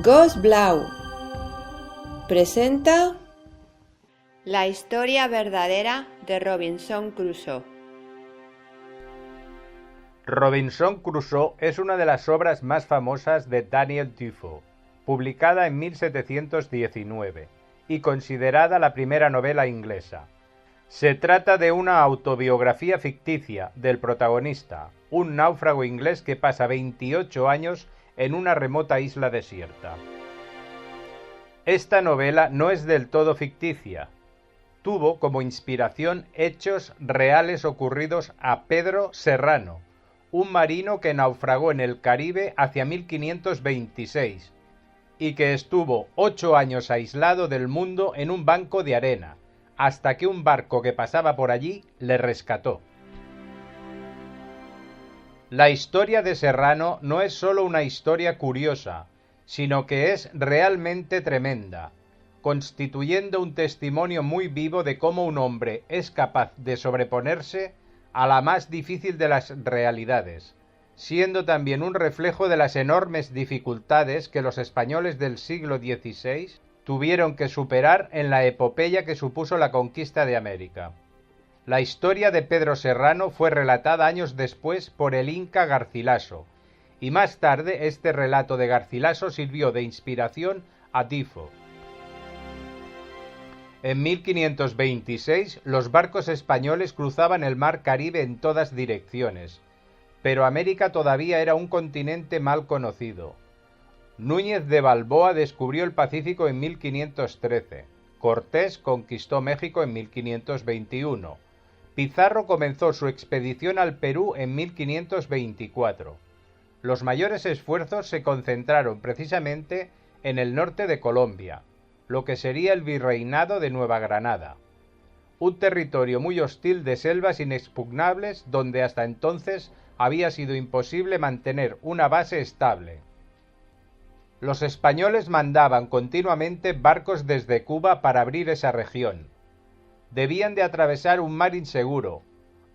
Gos Blau presenta la historia verdadera de Robinson Crusoe. Robinson Crusoe es una de las obras más famosas de Daniel Defoe, publicada en 1719 y considerada la primera novela inglesa. Se trata de una autobiografía ficticia del protagonista, un náufrago inglés que pasa 28 años en una remota isla desierta. Esta novela no es del todo ficticia. Tuvo como inspiración hechos reales ocurridos a Pedro Serrano, un marino que naufragó en el Caribe hacia 1526 y que estuvo 8 años aislado del mundo en un banco de arena, hasta que un barco que pasaba por allí le rescató. La historia de Serrano no es solo una historia curiosa, sino que es realmente tremenda, constituyendo un testimonio muy vivo de cómo un hombre es capaz de sobreponerse a la más difícil de las realidades, siendo también un reflejo de las enormes dificultades que los españoles del siglo XVI tuvieron que superar en la epopeya que supuso la conquista de América. La historia de Pedro Serrano fue relatada años después por el inca Garcilaso, y más tarde este relato de Garcilaso sirvió de inspiración a Defoe. En 1526 los barcos españoles cruzaban el mar Caribe en todas direcciones, pero América todavía era un continente mal conocido. Núñez de Balboa descubrió el Pacífico en 1513, Cortés conquistó México en 1521, Pizarro comenzó su expedición al Perú en 1524. Los mayores esfuerzos se concentraron precisamente en el norte de Colombia, lo que sería el Virreinado de Nueva Granada, un territorio muy hostil de selvas inexpugnables donde hasta entonces había sido imposible mantener una base estable. Los españoles mandaban continuamente barcos desde Cuba para abrir esa región. Debían de atravesar un mar inseguro.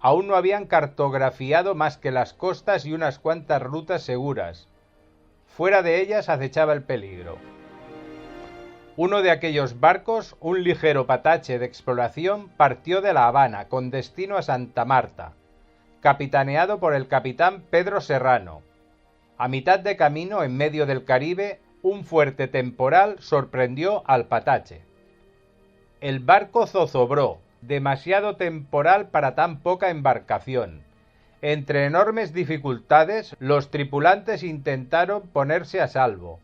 Aún no habían cartografiado más que las costas y unas cuantas rutas seguras. Fuera de ellas acechaba el peligro. Uno de aquellos barcos, un ligero patache de exploración, partió de La Habana con destino a Santa Marta, capitaneado por el capitán Pedro Serrano. A mitad de camino, en medio del Caribe, un fuerte temporal sorprendió al patache. El barco zozobró, demasiado temporal para tan poca embarcación. Entre enormes dificultades, los tripulantes intentaron ponerse a salvo.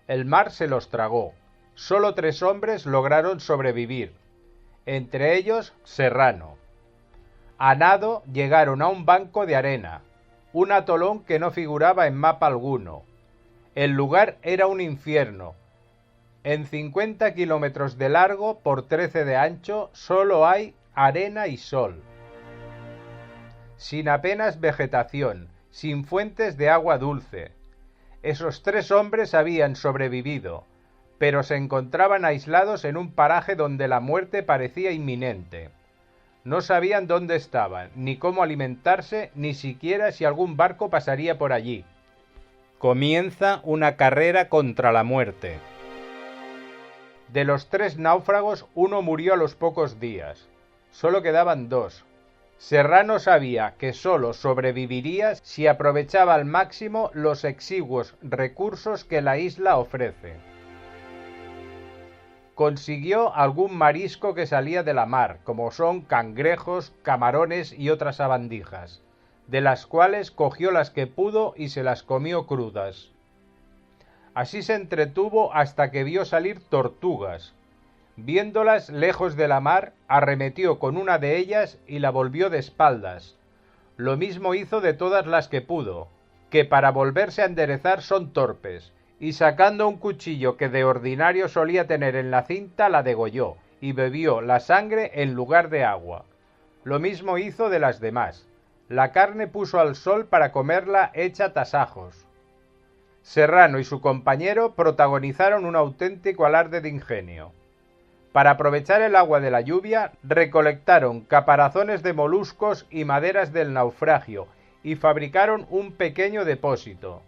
El mar se los tragó. Solo 3 hombres lograron sobrevivir, entre ellos Serrano. A nado llegaron a un banco de arena, un atolón que no figuraba en mapa alguno. El lugar era un infierno. En 50 kilómetros de largo por 13 de ancho solo hay arena y sol. Sin apenas vegetación, sin fuentes de agua dulce. Esos 3 hombres habían sobrevivido, pero se encontraban aislados en un paraje donde la muerte parecía inminente. No sabían dónde estaban, ni cómo alimentarse, ni siquiera si algún barco pasaría por allí. Comienza una carrera contra la muerte. De los 3 náufragos, uno murió a los pocos días. Solo quedaban 2. Serrano sabía que solo sobreviviría si aprovechaba al máximo los exiguos recursos que la isla ofrece. Consiguió algún marisco que salía de la mar, como son cangrejos, camarones y otras sabandijas, de las cuales cogió las que pudo y se las comió crudas. Así se entretuvo hasta que vio salir tortugas. Viéndolas lejos de la mar, arremetió con una de ellas y la volvió de espaldas. Lo mismo hizo de todas las que pudo, que para volverse a enderezar son torpes, y sacando un cuchillo que de ordinario solía tener en la cinta, la degolló, y bebió la sangre en lugar de agua. Lo mismo hizo de las demás. La carne puso al sol para comerla hecha tasajos. Serrano y su compañero protagonizaron un auténtico alarde de ingenio. Para aprovechar el agua de la lluvia, recolectaron caparazones de moluscos y maderas del naufragio y fabricaron un pequeño depósito.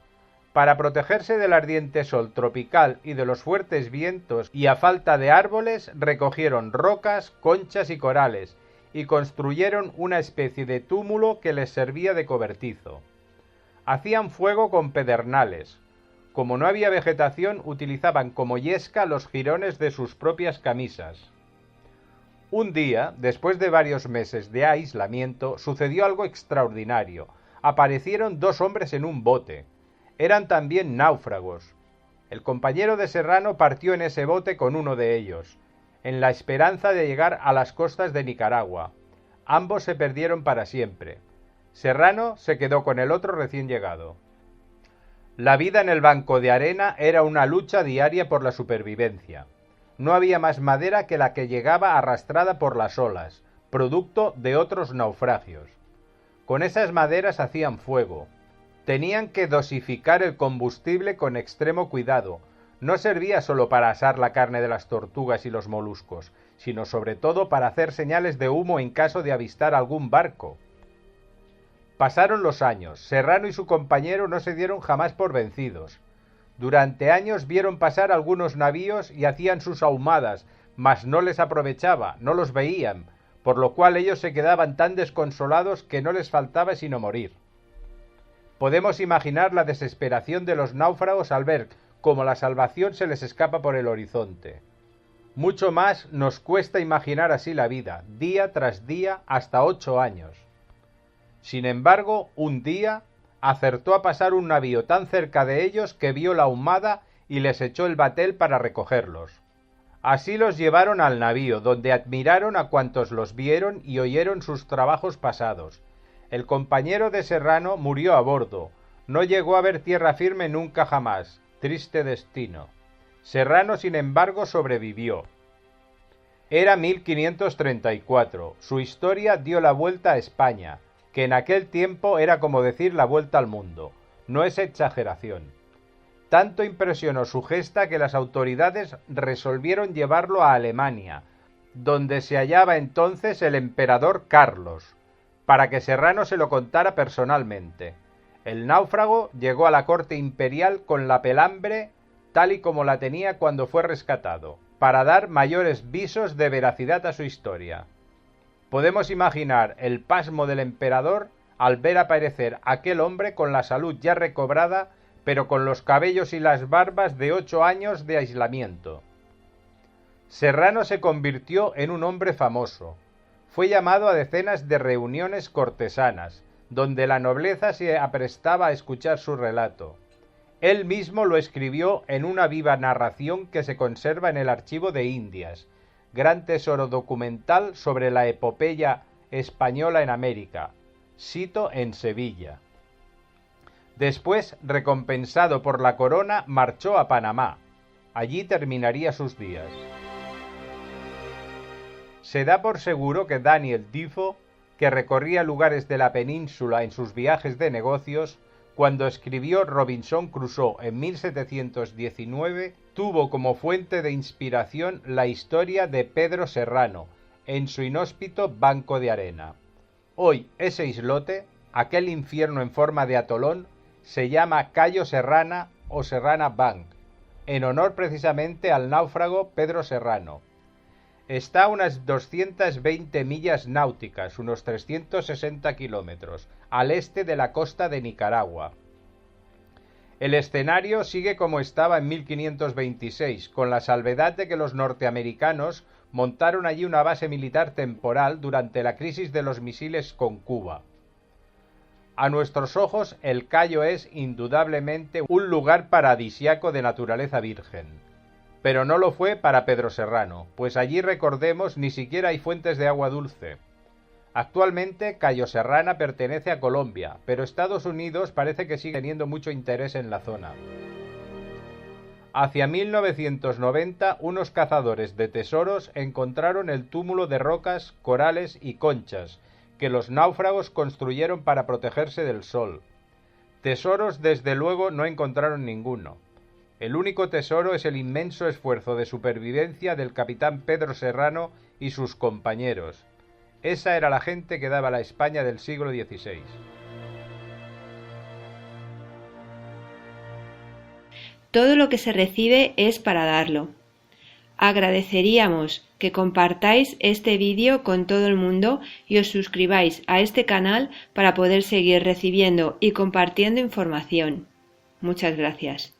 Para protegerse del ardiente sol tropical y de los fuertes vientos y a falta de árboles, recogieron rocas, conchas y corales, y construyeron una especie de túmulo que les servía de cobertizo. Hacían fuego con pedernales. Como no había vegetación, utilizaban como yesca los jirones de sus propias camisas. Un día, después de varios meses de aislamiento, sucedió algo extraordinario. Aparecieron dos hombres en un bote. Eran también náufragos. El compañero de Serrano partió en ese bote con uno de ellos, en la esperanza de llegar a las costas de Nicaragua. Ambos se perdieron para siempre. Serrano se quedó con el otro recién llegado. La vida en el banco de arena era una lucha diaria por la supervivencia. No había más madera que la que llegaba arrastrada por las olas, producto de otros naufragios. Con esas maderas hacían fuego. Tenían que dosificar el combustible con extremo cuidado. No servía solo para asar la carne de las tortugas y los moluscos, sino sobre todo para hacer señales de humo en caso de avistar algún barco. Pasaron los años. Serrano y su compañero no se dieron jamás por vencidos. Durante años vieron pasar algunos navíos y hacían sus ahumadas, mas no les aprovechaba, no los veían, por lo cual ellos se quedaban tan desconsolados que no les faltaba sino morir. Podemos imaginar la desesperación de los náufragos al ver cómo la salvación se les escapa por el horizonte. Mucho más nos cuesta imaginar así la vida, día tras día, hasta 8 años. Sin embargo, un día acertó a pasar un navío tan cerca de ellos que vio la ahumada y les echó el batel para recogerlos. Así los llevaron al navío, donde admiraron a cuantos los vieron y oyeron sus trabajos pasados. El compañero de Serrano murió a bordo. No llegó a ver tierra firme nunca jamás. Triste destino. Serrano, sin embargo, sobrevivió. Era 1534. Su historia dio la vuelta a España, que en aquel tiempo era como decir la vuelta al mundo. No es exageración. Tanto impresionó su gesta que las autoridades resolvieron llevarlo a Alemania, donde se hallaba entonces el emperador Carlos, para que Serrano se lo contara personalmente. El náufrago llegó a la corte imperial con la pelambre tal y como la tenía cuando fue rescatado, para dar mayores visos de veracidad a su historia. Podemos imaginar el pasmo del emperador al ver aparecer aquel hombre con la salud ya recobrada, pero con los cabellos y las barbas de 8 años de aislamiento. Serrano se convirtió en un hombre famoso. Fue llamado a decenas de reuniones cortesanas, donde la nobleza se aprestaba a escuchar su relato. Él mismo lo escribió en una viva narración que se conserva en el Archivo de Indias, gran tesoro documental sobre la epopeya española en América, sito en Sevilla. Después, recompensado por la corona, marchó a Panamá. Allí terminaría sus días. Se da por seguro que Daniel Defoe, que recorría lugares de la península en sus viajes de negocios, cuando escribió Robinson Crusoe en 1719, tuvo como fuente de inspiración la historia de Pedro Serrano, en su inhóspito banco de arena. Hoy ese islote, aquel infierno en forma de atolón, se llama Cayo Serrana o Serrana Bank, en honor precisamente al náufrago Pedro Serrano. Está a unas 220 millas náuticas, unos 360 kilómetros, al este de la costa de Nicaragua. El escenario sigue como estaba en 1526, con la salvedad de que los norteamericanos montaron allí una base militar temporal durante la crisis de los misiles con Cuba. A nuestros ojos, el Cayo es indudablemente un lugar paradisíaco de naturaleza virgen. Pero no lo fue para Pedro Serrano, pues allí, recordemos, ni siquiera hay fuentes de agua dulce. Actualmente Cayo Serrana pertenece a Colombia, pero Estados Unidos parece que sigue teniendo mucho interés en la zona. Hacia 1990, unos cazadores de tesoros encontraron el túmulo de rocas, corales y conchas que los náufragos construyeron para protegerse del sol. Tesoros, desde luego, no encontraron ninguno. El único tesoro es el inmenso esfuerzo de supervivencia del capitán Pedro Serrano y sus compañeros. Esa era la gente que daba la España del siglo XVI. Todo lo que se recibe es para darlo. Agradeceríamos que compartáis este vídeo con todo el mundo y os suscribáis a este canal para poder seguir recibiendo y compartiendo información. Muchas gracias.